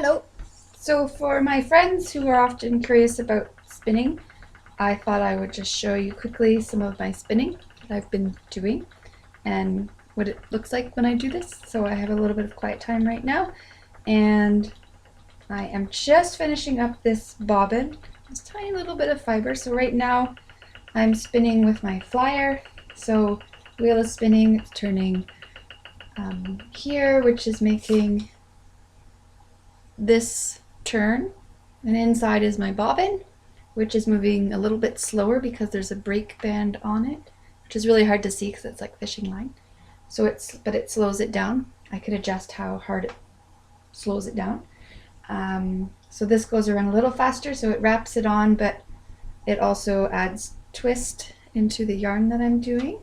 Hello! So for my friends who are often curious about spinning, I thought I would just show you quickly some of my spinning that I've been doing and what it looks like when I do this. So I have a little bit of quiet time right now and I am just finishing up this bobbin. It's a tiny little bit of fiber. So right now I'm spinning with my flyer. So wheel is spinning, it's turning here, which is making this turn, and inside is my bobbin, which is moving a little bit slower because there's a brake band on it, which is really hard to see because it's like fishing line. So but it slows it down. I could adjust how hard it slows it down. So this goes around a little faster, so it wraps it on, but it also adds twist into the yarn that I'm doing.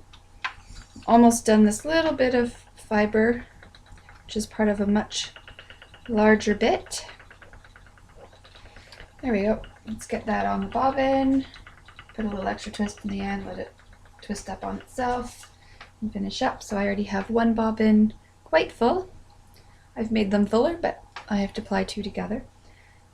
Almost done this little bit of fiber, which is part of a much larger bit. There we go. Let's get that on the bobbin. Put a little extra twist in the end, let it twist up on itself and finish up. So I already have one bobbin quite full. I've made them fuller, but I have to apply two together.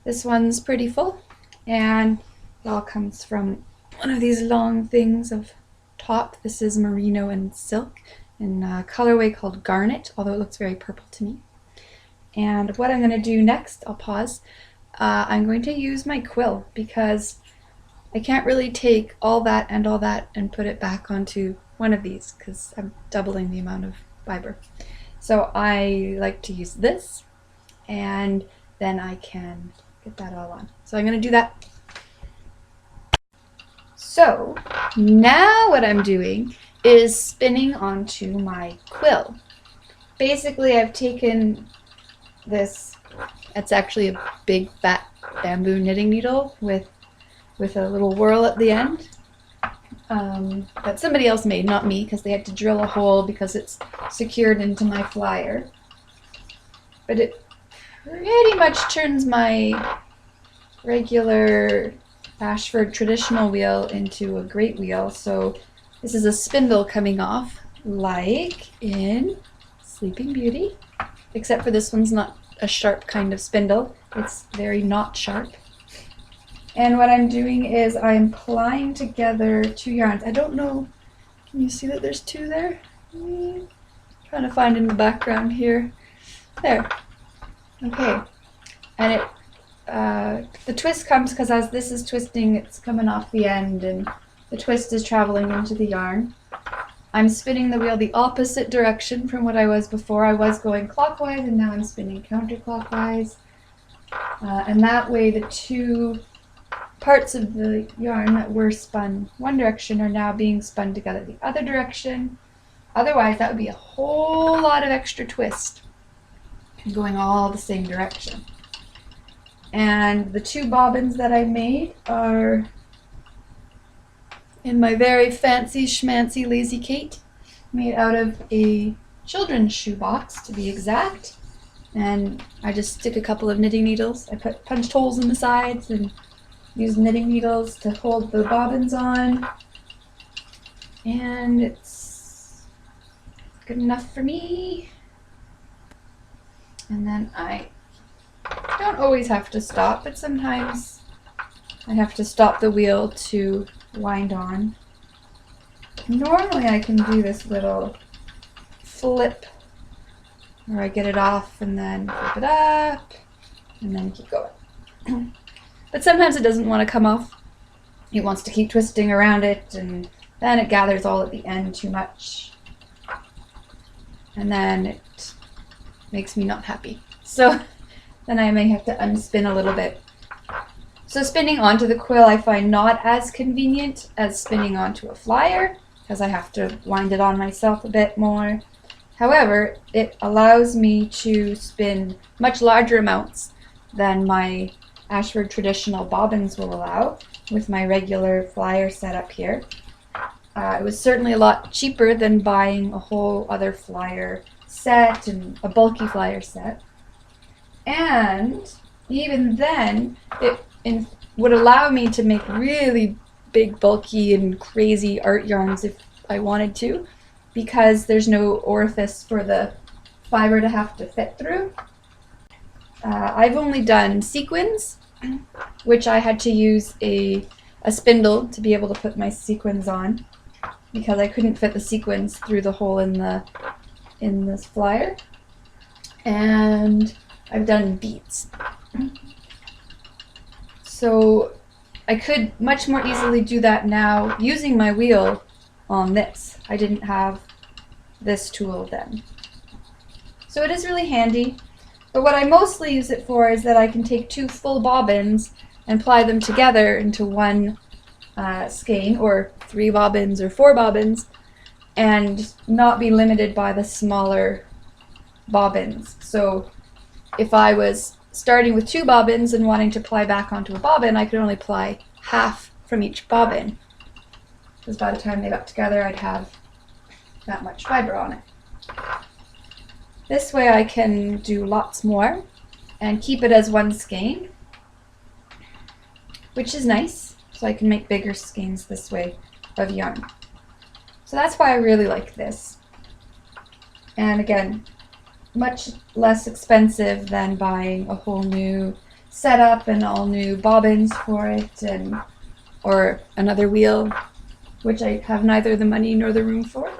This one's pretty full, and it all comes from one of these long things of top. This is merino and silk in a colorway called garnet, although it looks very purple to me. And what I'm going to do next, I'll pause, I'm going to use my quill because I can't really take all that and put it back onto one of these because I'm doubling the amount of fiber. So I like to use this, and then I can get that all on. So I'm going to do that. So now what I'm doing is spinning onto my quill. Basically, I've taken this, it's actually a big fat bamboo knitting needle with a little whirl at the end that somebody else made, not me, because they had to drill a hole because it's secured into my flyer. But it pretty much turns my regular Ashford Traditional wheel into a great wheel. So this is a spindle coming off like in Sleeping Beauty, except for this one's not a sharp kind of spindle. It's very not sharp. And what I'm doing is I'm plying together two yarns. I don't know, can you see that there's two there? Trying to find in the background here. There. Okay. And the twist comes because as this is twisting, it's coming off the end and the twist is traveling into the yarn. I'm spinning the wheel the opposite direction from what I was before. I was going clockwise and now I'm spinning counterclockwise. And that way the two parts of the yarn that were spun one direction are now being spun together the other direction. Otherwise that would be a whole lot of extra twist going all the same direction. And the two bobbins that I made are in my very fancy schmancy Lazy Kate, made out of a children's shoebox to be exact. And I just stick a couple of knitting needles. I put punched holes in the sides and use knitting needles to hold the bobbins on. And it's good enough for me. And then I don't always have to stop, but sometimes I have to stop the wheel to wind on. Normally I can do this little flip where I get it off and then flip it up and then keep going. But sometimes it doesn't want to come off. It wants to keep twisting around it, and then it gathers all at the end too much. And then it makes me not happy. So then I may have to unspin a little bit. So spinning onto the quill I find not as convenient as spinning onto a flyer because I have to wind it on myself a bit more. However, it allows me to spin much larger amounts than my Ashford Traditional bobbins will allow with my regular flyer setup here. It was certainly a lot cheaper than buying a whole other flyer set and a bulky flyer set. And even then, it would allow me to make really big, bulky, and crazy art yarns if I wanted to, because there's no orifice for the fiber to have to fit through. I've only done sequins, which I had to use a spindle to be able to put my sequins on because I couldn't fit the sequins through the hole in this flyer. And I've done beads. So I could much more easily do that now using my wheel on this. I didn't have this tool then. So it is really handy. But what I mostly use it for is that I can take 2 full bobbins and ply them together into one skein, or 3 bobbins or 4 bobbins, and not be limited by the smaller bobbins. So if I was starting with 2 bobbins and wanting to ply back onto a bobbin, I could only ply half from each bobbin, because by the time they got together I'd have that much fiber on it. This way I can do lots more and keep it as one skein, which is nice, so I can make bigger skeins this way of yarn. So that's why I really like this. And again, much less expensive than buying a whole new setup and all new bobbins for it, or another wheel, which I have neither the money nor the room for.